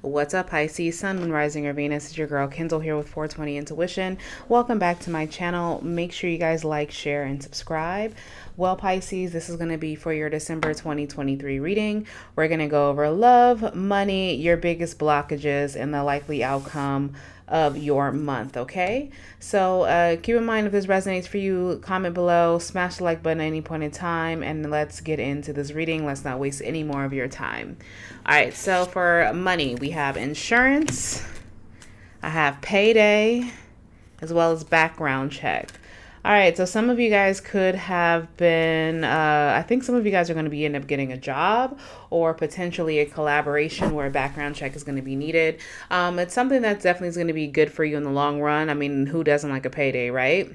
What's up, Pisces, Sun, Moon, Rising, or Venus? It's your girl Kendall here with 420 Intuition. Welcome back to my channel. Make sure you guys like, share, and subscribe. Well, Pisces, this is going to be for your December 2023 reading. We're going to go over love, money, your biggest blockages, and the likely outcome of your month. Okay, so keep in mind, if this resonates for you, comment below, smash the like button at any point in time, and let's get into this reading. Let's not waste any more of your time. All right, so for money, we have insurance, I have payday, as well as background check. All right, so some of you guys could have been, I think some of you guys are going to be end up getting a job or potentially a collaboration where a background check is going to be needed. It's something that definitely is going to be good for you in the long run. I mean, who doesn't like a payday, right?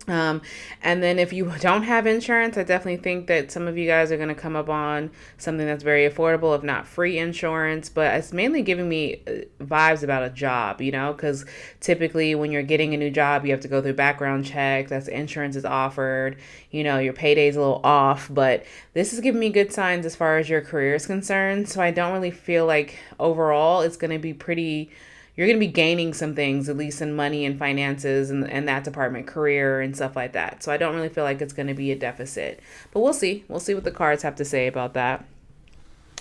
And then if you don't have insurance, I definitely think that some of you guys are going to come up on something that's very affordable, if not free insurance, but it's mainly giving me vibes about a job, you know, because typically when you're getting a new job, you have to go through background check, that's insurance is offered, you know, your payday's a little off, but this is giving me good signs as far as your career is concerned. So I don't really feel like overall it's going to be you're going to be gaining some things, at least in money and finances and that department, career and stuff like that. So I don't really feel like it's going to be a deficit, but we'll see. We'll see what the cards have to say about that.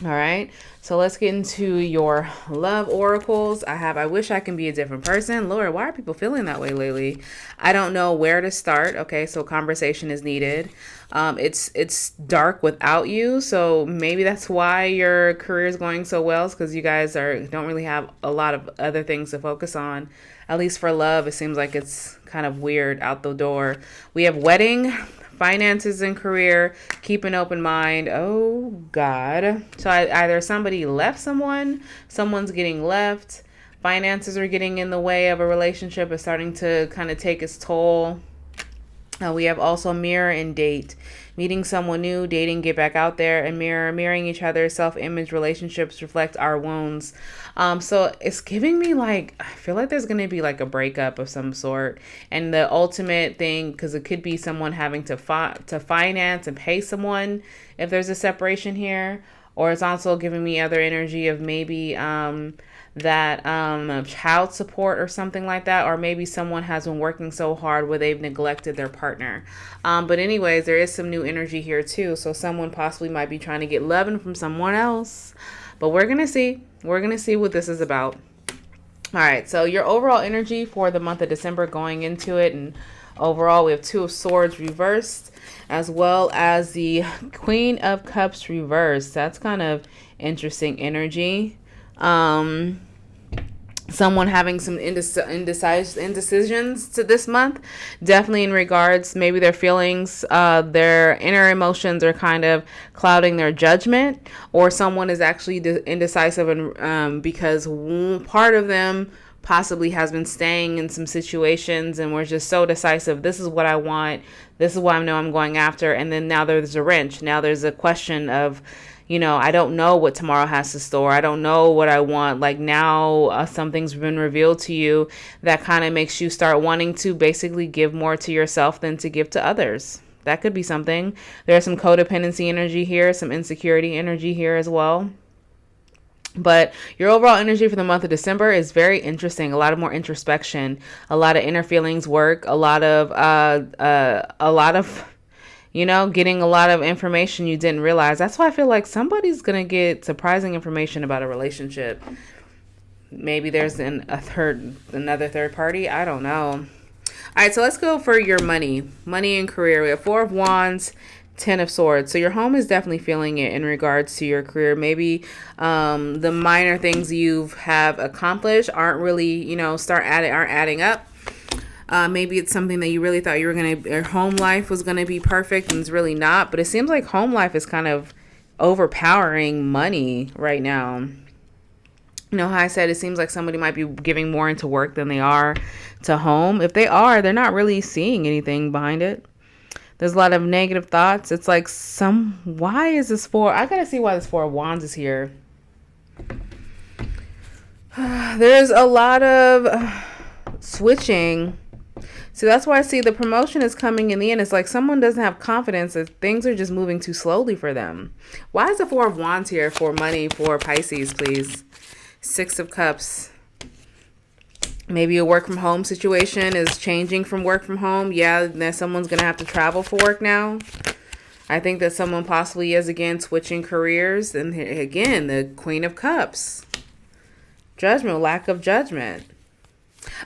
All right, so let's get into your love oracles. I wish I can be a different person. Lord, why are people feeling that way lately? I don't know where to start. Okay, so conversation is needed. It's dark without you, so maybe that's why your career is going so well, because you guys don't really have a lot of other things to focus on. At least for love, it seems like it's kind of weird out the door. We have wedding, finances, and career. Keep an open mind. Oh God. So either somebody left someone's getting left, finances are getting in the way of a relationship, is starting to kind of take its toll. We have also mirror and date. Meeting someone new, dating, get back out there, and mirroring each other. Self-image relationships reflect our wounds. So it's giving me like, I feel like there's going to be like a breakup of some sort. And the ultimate thing, because it could be someone having to finance and pay someone if there's a separation here. Or it's also giving me other energy of maybe child support or something like that, or maybe someone has been working so hard where they've neglected their partner. But anyways, there is some new energy here too, so someone possibly might be trying to get loving from someone else, but we're gonna see what this is about. All right, so your overall energy for the month of December going into it, and overall we have Two of Swords reversed, as well as the Queen of Cups reversed. That's kind of interesting energy. Someone having some indecisions to this month, definitely in regards, maybe their feelings, their inner emotions are kind of clouding their judgment, or someone is actually indecisive and because part of them possibly has been staying in some situations and we're just so decisive. This is what I want. This is what I know I'm going after. And then now there's a wrench. Now there's a question of, you know, I don't know what tomorrow has to store. I don't know what I want. Like now something's been revealed to you that kind of makes you start wanting to basically give more to yourself than to give to others. That could be something. There's some codependency energy here, some insecurity energy here as well. But your overall energy for the month of December is very interesting. A lot of more introspection, a lot of inner feelings work, a lot of you know, getting a lot of information you didn't realize. That's why I feel like somebody's going to get surprising information about a relationship. Maybe there's another third party. I don't know. All right, so let's go for your money and career. We have Four of Wands, Ten of Swords. So your home is definitely feeling it in regards to your career. Maybe the minor things you have accomplished aren't really, you know, aren't adding up. Maybe it's something that you really thought your home life was going to be perfect, and it's really not. But it seems like home life is kind of overpowering money right now. You know how I said it seems like somebody might be giving more into work than they are to home. If they are, they're not really seeing anything behind it. There's a lot of negative thoughts. It's like why is this I gotta see why this Four of Wands is here. There's a lot of switching. So that's why I see the promotion is coming in the end. It's like someone doesn't have confidence that things are just moving too slowly for them. Why is the Four of Wands here for money for Pisces, please? Six of Cups. Maybe a work from home situation is changing from work from home. Yeah, then someone's going to have to travel for work now. I think that someone possibly is, again, switching careers. And again, the Queen of Cups. Judgment, lack of judgment.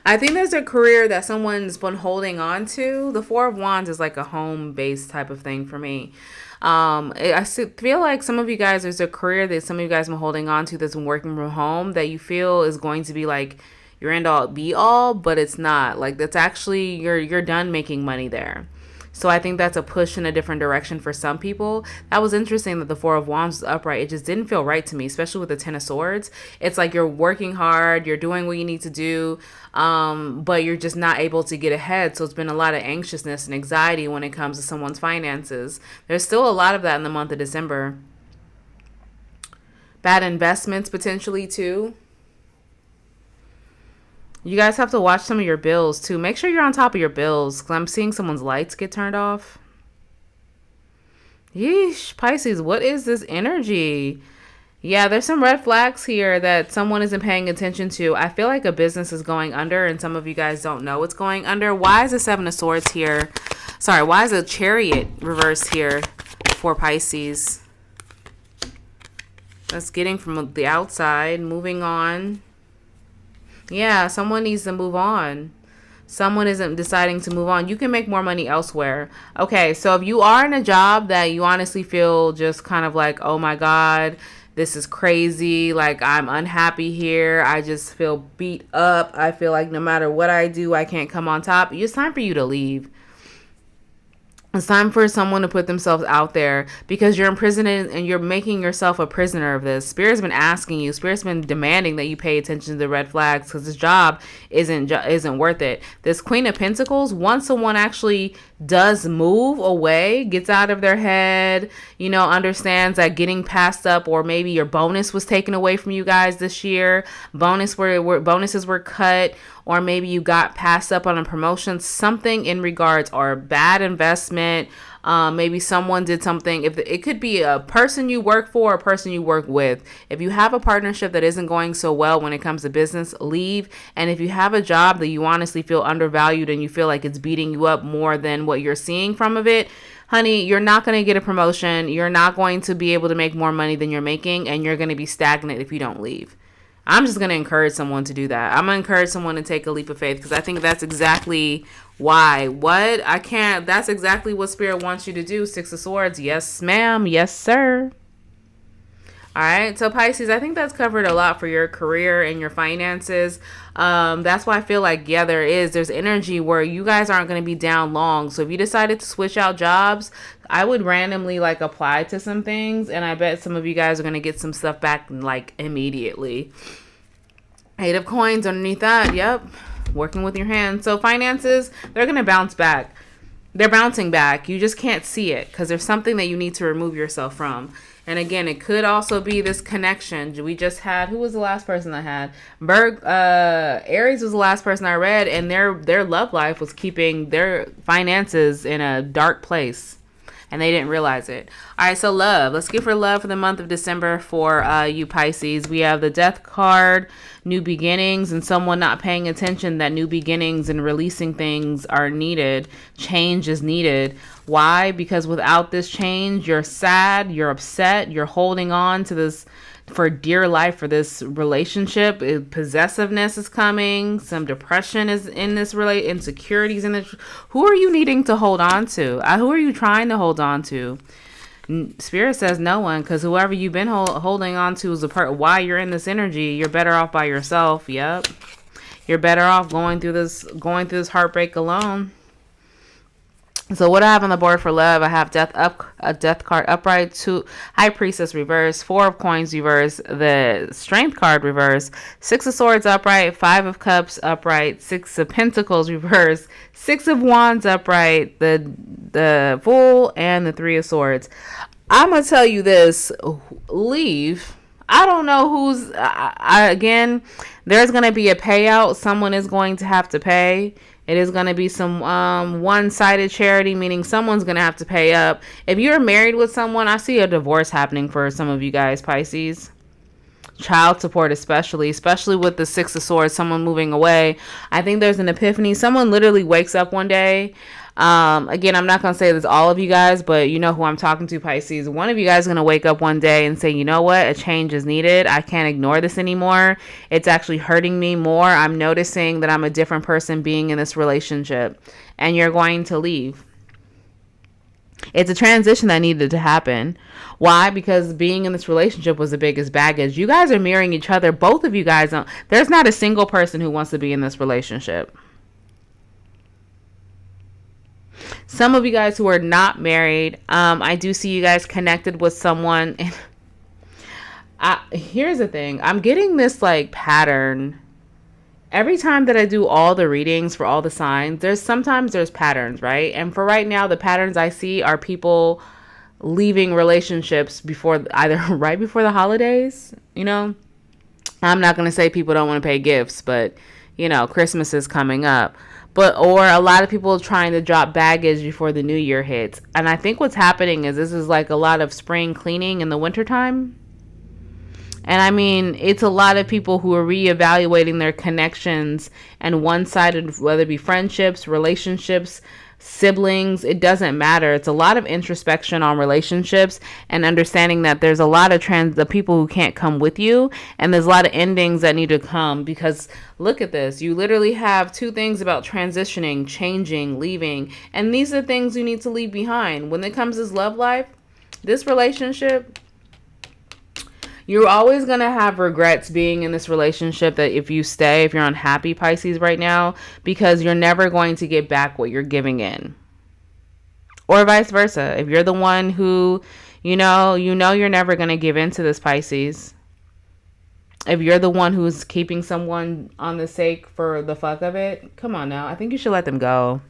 I think there's a career that someone's been holding on to. The Four of Wands is like a home-based type of thing for me. I feel like some of you guys, there's a career that some of you guys have been holding on to that's been working from home that you feel is going to be like your end all be all, but it's not. Like, that's actually, you're done making money there. So I think that's a push in a different direction for some people. That was interesting that the Four of Wands was upright. It just didn't feel right to me, especially with the Ten of Swords. It's like you're working hard, you're doing what you need to do, but you're just not able to get ahead. So it's been a lot of anxiousness and anxiety when it comes to someone's finances. There's still a lot of that in the month of December. Bad investments potentially too. You guys have to watch some of your bills too. Make sure you're on top of your bills, because I'm seeing someone's lights get turned off. Yeesh, Pisces, what is this energy? Yeah, there's some red flags here that someone isn't paying attention to. I feel like a business is going under and some of you guys don't know what's going under. Why is the Seven of Swords here? Sorry, why is the Chariot reversed here for Pisces? That's getting from the outside, moving on. Yeah, someone needs to move on. Someone isn't deciding to move on. You can make more money elsewhere. Okay, so if you are in a job that you honestly feel just kind of like, oh my God, this is crazy. Like, I'm unhappy here. I just feel beat up. I feel like no matter what I do, I can't come on top. It's time for you to leave. It's time for someone to put themselves out there, because you're imprisoned and you're making yourself a prisoner of this. Spirit's been asking you. Spirit's been demanding that you pay attention to the red flags, because this job isn't worth it. This Queen of Pentacles, once someone actually does move away, gets out of their head, understands that getting passed up, or maybe your bonus was taken away from you guys this year, bonuses were cut, or maybe you got passed up on a promotion, something in regards or bad investment. Maybe someone did something. If it could be a person you work for, a person you work with. If you have a partnership that isn't going so well when it comes to business, leave. And if you have a job that you honestly feel undervalued and you feel like it's beating you up more than what you're seeing from of it, honey, you're not going to get a promotion. You're not going to be able to make more money than you're making, and you're going to be stagnant if you don't leave. I'm just going to encourage someone to do that. I'm going to encourage someone to take a leap of faith, because I think that's exactly why. That's exactly what Spirit wants you to do. Six of Swords. Yes, ma'am. Yes, sir. All right. So Pisces, I think that's covered a lot for your career and your finances. That's why I feel like, yeah, there's energy where you guys aren't going to be down long. So if you decided to switch out jobs, I would randomly apply to some things, and I bet some of you guys are going to get some stuff back immediately. Eight of Coins underneath that. Yep. Working with your hands. So finances, they're going to bounce back. They're bouncing back. You just can't see it, because there's something that you need to remove yourself from. And again, it could also be this connection. We just had, who was the last person I had? Aries was the last person I read, and their love life was keeping their finances in a dark place, and they didn't realize it. All right, so love. Let's give her love for the month of December for you Pisces. We have the Death card, new beginnings, and someone not paying attention that new beginnings and releasing things are needed. Change is needed. Why? Because without this change, you're sad, you're upset, you're holding on to this for dear life for this relationship. Possessiveness is coming. Some depression is in this insecurities in this. Who are you needing to hold on to? Who are you trying to hold on to? Spirit says no one, because whoever you've been holding on to is why you're in this energy. You're better off by yourself. Yep. You're better off going through this heartbreak alone. So what I have on the board for love, I have a death card upright, 2 High Priestess reverse, 4 of Coins reverse, the Strength card reverse, 6 of Swords upright, 5 of Cups upright, 6 of Pentacles reverse, 6 of Wands upright, the Fool, and the 3 of Swords. I'm gonna tell you this: leave. I don't know who's. Again, there's gonna be a payout. Someone is going to have to pay. It is going to be some one-sided charity, meaning someone's going to have to pay up. If you're married with someone, I see a divorce happening for some of you guys, Pisces. child support, especially with the Six of Swords, someone moving away. I think there's an epiphany. Someone literally wakes up one day. Again, I'm not going to say this all of you guys, but you know who I'm talking to, Pisces. One of you guys is going to wake up one day and say, you know what? A change is needed. I can't ignore this anymore. It's actually hurting me more. I'm noticing that I'm a different person being in this relationship, and you're going to leave. It's a transition that needed to happen. Why? Because being in this relationship was the biggest baggage. You guys are mirroring each other. Both of you guys, there's not a single person who wants to be in this relationship. Some of you guys who are not married, I do see you guys connected with someone. And here's the thing. I'm getting this like pattern. Every time that I do all the readings for all the signs, sometimes there's patterns, right? And for right now, the patterns I see are people leaving relationships right before the holidays. You know, I'm not going to say people don't want to pay gifts, but you know, Christmas is coming up. Or a lot of people trying to drop baggage before the new year hits. And I think what's happening is this is like a lot of spring cleaning in the wintertime. And I mean, it's a lot of people who are reevaluating their connections and one-sided, whether it be friendships, relationships, siblings, it doesn't matter. It's a lot of introspection on relationships and understanding that there's a lot of the people who can't come with you, and there's a lot of endings that need to come. Because look at this, you literally have two things about transitioning, changing, leaving, and these are things you need to leave behind. When it comes to this love life, this relationship, you're always going to have regrets being in this relationship, that if you're unhappy, Pisces, right now, because you're never going to get back what you're giving in. Or vice versa. If you're the one who, you know you're never going to give in to this, Pisces. If you're the one who's keeping someone on the sake for the fuck of it, come on now. I think you should let them go.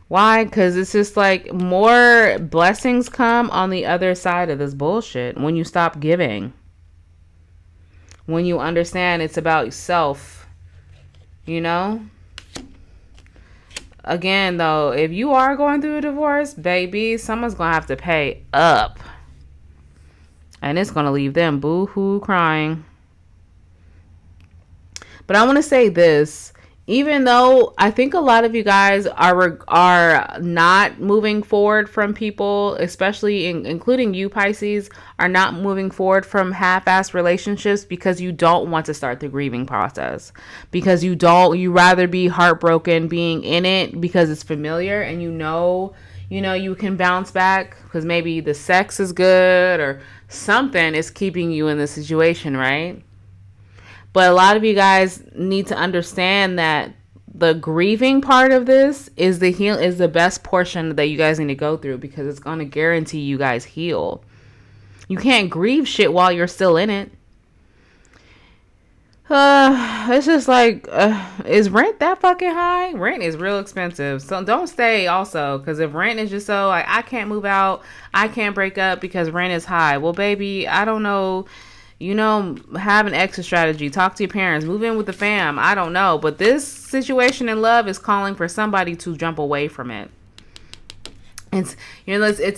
Why? Because it's just like more blessings come on the other side of this bullshit when you stop giving. When you understand it's about yourself, you know? Again, though, if you are going through a divorce, baby, someone's going to have to pay up. And it's going to leave them boo-hoo crying. But I want to say this. Even though I think a lot of you guys are not moving forward from people, especially including you, Pisces, are not moving forward from half-assed relationships because you don't want to start the grieving process. Because you rather be heartbroken being in it because it's familiar, and you know you can bounce back because maybe the sex is good or something is keeping you in the situation, right? But a lot of you guys need to understand that the grieving part of this is the best portion that you guys need to go through, because it's going to guarantee you guys heal. You can't grieve shit while you're still in it. It's just like, is rent that fucking high? Rent is real expensive. So don't stay also, because if rent is just so like, I can't move out, I can't break up because rent is high. Well, baby, I don't know. Have an exit strategy. Talk to your parents. Move in with the fam. I don't know. But this situation in love is calling for somebody to jump away from it. It's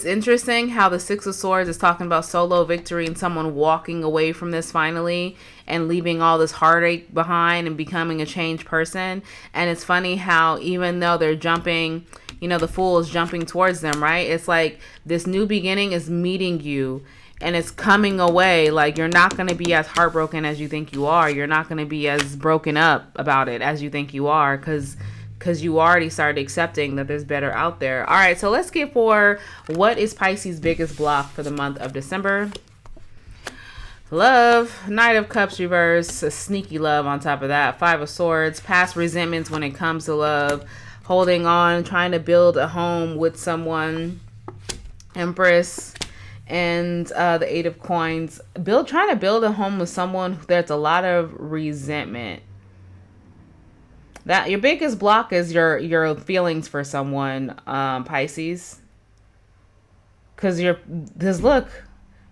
interesting how the Six of Swords is talking about solo victory and someone walking away from this finally and leaving all this heartache behind and becoming a changed person. And it's funny how even though they're jumping, the Fool is jumping towards them, right? It's like this new beginning is meeting you. And it's coming away. Like, you're not going to be as heartbroken as you think you are. You're not going to be as broken up about it as you think you are. Because you already started accepting that there's better out there. All right, so let's get for what is Pisces' biggest block for the month of December. Love. Knight of Cups reverse. A sneaky love on top of that. Five of Swords. Past resentments when it comes to love. Holding on. Trying to build a home with someone. Empress. And the Eight of Coins. Trying to build a home with someone there's a lot of resentment. That your biggest block is your feelings for someone, Pisces. Because look,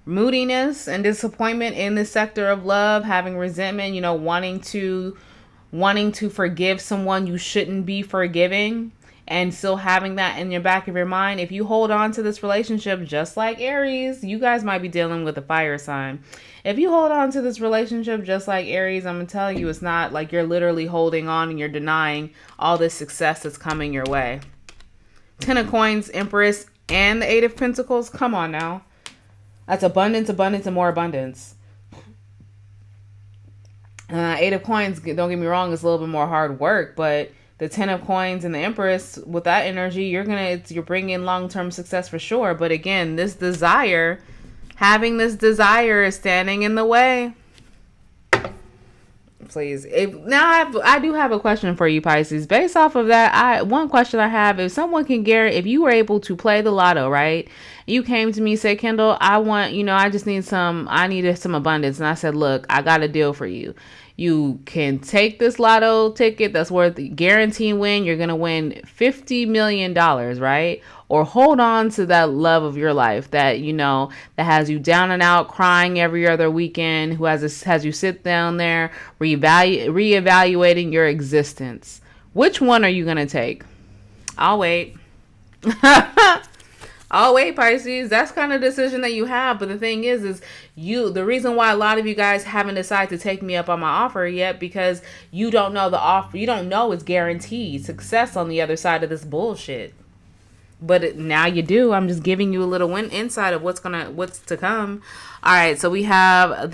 moodiness and disappointment in this sector of love, having resentment, wanting to forgive someone you shouldn't be forgiving. and still having that in your back of your mind, if you hold on to this relationship, just like Aries, you guys might be dealing with a fire sign. If you hold on to this relationship just like Aries, I'm going to tell you, it's not like you're literally holding on and you're denying all this success that's coming your way. Ten of Coins, Empress, and the Eight of Pentacles. Come on now. That's abundance, abundance, and more abundance. Eight of Coins, don't get me wrong, it's a little bit more hard work, but the Ten of Coins and the Empress, with that energy, you're bringing long-term success for sure. But again, this desire, having this desire is standing in the way. Please. I do have a question for you, Pisces. Based off of that, one question I have, if someone can guarantee, if you were able to play the lotto, right? You came to me, say, Kendall, I just need I needed some abundance. And I said, look, I got a deal for you. You can take this lotto ticket that's worth guaranteed win. You're going to win $50 million, right? Or hold on to that love of your life that, that has you down and out crying every other weekend, who has you sit down there reevaluating your existence. Which one are you going to take? I'll wait. Oh, wait, Pisces, that's kind of decision that you have. But the thing is the reason why a lot of you guys haven't decided to take me up on my offer yet, because you don't know the offer. You don't know it's guaranteed success on the other side of this bullshit. But now you do. I'm just giving you a little insight of what's to come. All right. So we have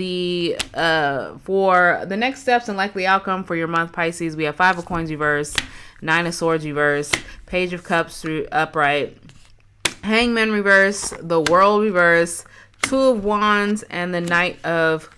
for the next steps and likely outcome for your month, Pisces, we have Five of Coins reverse, Nine of Swords reverse, Page of Cups upright, Hangman reverse, the World reverse, Two of Wands, and the Knight of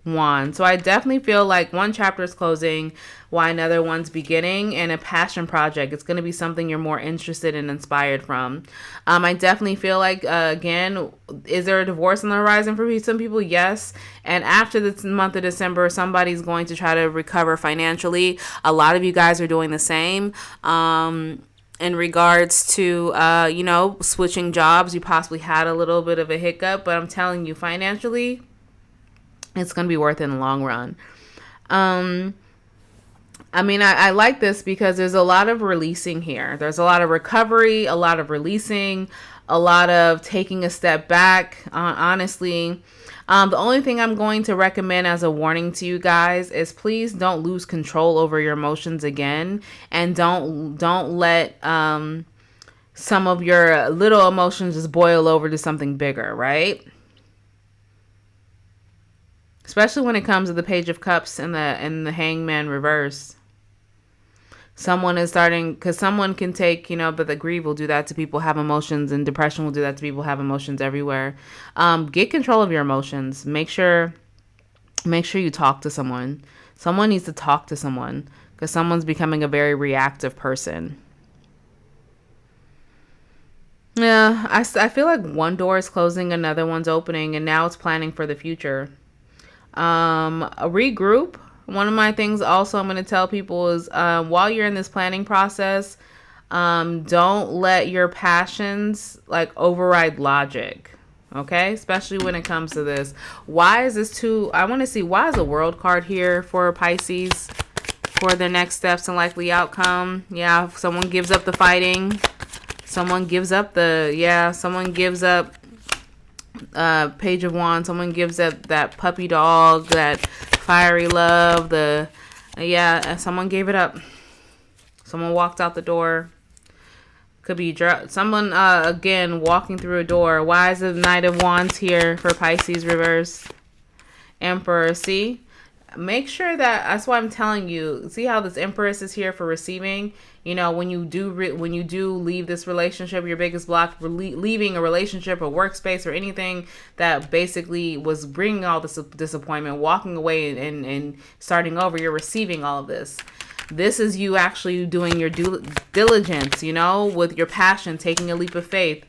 Wands. So I definitely feel like one chapter is closing while another one's beginning, and a passion project. It's going to be something you're more interested and inspired from. I definitely feel like, again, is there a divorce on the horizon for some people? Yes. And after this month of December, somebody's going to try to recover financially. A lot of you guys are doing the same. In regards to, switching jobs, you possibly had a little bit of a hiccup, but I'm telling you, financially, it's going to be worth it in the long run. I like this because there's a lot of releasing here. There's a lot of recovery, a lot of releasing, a lot of taking a step back, honestly. The only thing I'm going to recommend as a warning to you guys is please don't lose control over your emotions again, and don't let some of your little emotions just boil over to something bigger, right? Especially when it comes to the Page of Cups and the Hangman reverse. Someone is starting, because someone can take, but the grief will do that to people, have emotions, and depression will do that to people, have emotions everywhere. Get control of your emotions. Make sure you talk to someone. Someone needs to talk to someone, because someone's becoming a very reactive person. Yeah, I feel like one door is closing, another one's opening, and now it's planning for the future. A regroup. One of my things also I'm going to tell people is while you're in this planning process, don't let your passions override logic. Okay? Especially when it comes to this. Why is this I want to see, why is the World card here for Pisces for the next steps and likely outcome? Yeah, someone gives up the fighting. Someone gives up Page of Wands. Someone gives up that puppy dog, that fiery love, someone gave it up. Someone walked out the door. Could be someone, again, walking through a door. Why is the Knight of Wands here for Pisces reverse? Emperor, see? Make sure that's why I'm telling you, see how this Empress is here for receiving? When you do leave this relationship, your biggest block, leaving a relationship, a workspace, or anything that basically was bringing all this disappointment, walking away and starting over, you're receiving all of this. This is you actually doing your due diligence, with your passion, taking a leap of faith.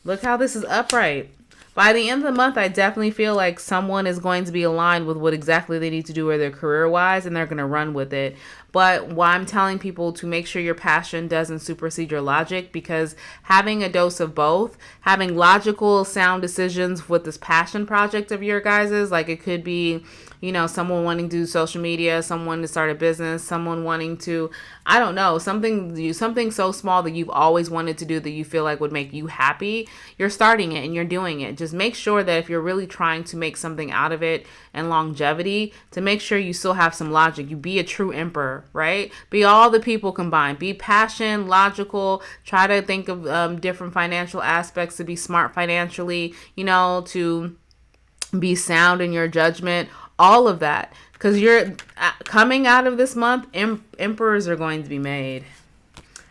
Look how this is upright. By the end of the month, I definitely feel like someone is going to be aligned with what exactly they need to do with their career-wise, and they're going to run with it. But why I'm telling people to make sure your passion doesn't supersede your logic, because having a dose of both, having logical, sound decisions with this passion project of your guys's, it could be, You know, someone wanting to do social media, someone to start a business, someone wanting to, I don't know, something so small that you've always wanted to do that you feel like would make you happy. You're starting it and you're doing it. Just make sure that if you're really trying to make something out of it and longevity, to make sure you still have some logic. You be a true emperor, right? Be all the people combined. Be passion, logical. Try to think of different financial aspects, to be smart financially, you know, to be sound in your judgment, all of that. Because you're coming out of this month, emperors are going to be made.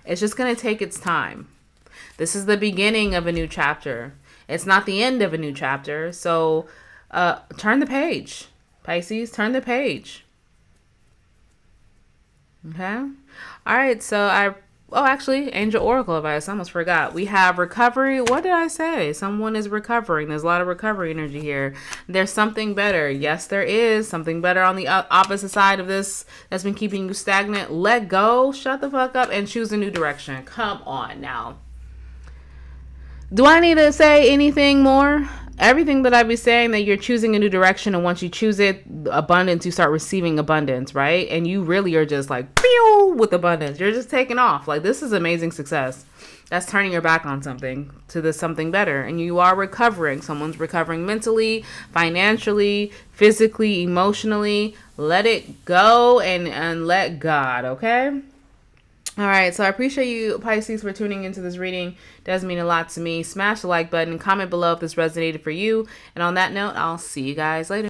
It's just going to take its time. This is the beginning of a new chapter. It's not the end of a new chapter. So turn the page, Pisces, turn the page. Okay. All right. So actually, Angel Oracle advice. I almost forgot. We have recovery. What did I say? Someone is recovering. There's a lot of recovery energy here. There's something better. Yes, there is something better on the opposite side of this that's been keeping you stagnant. Let go. Shut the fuck up and choose a new direction. Come on now. Do I need to say anything more? Everything that I be saying, that you're choosing a new direction, and once you choose it, abundance, you start receiving abundance, right? And you really are just like, pew, with abundance. You're just taking off. Like, this is amazing success. That's turning your back on something to this something better. And you are recovering. Someone's recovering mentally, financially, physically, emotionally. Let it go and let God, okay? All right, so I appreciate you, Pisces, for tuning into this reading. It does mean a lot to me. Smash the like button, comment below if this resonated for you. And on that note, I'll see you guys later.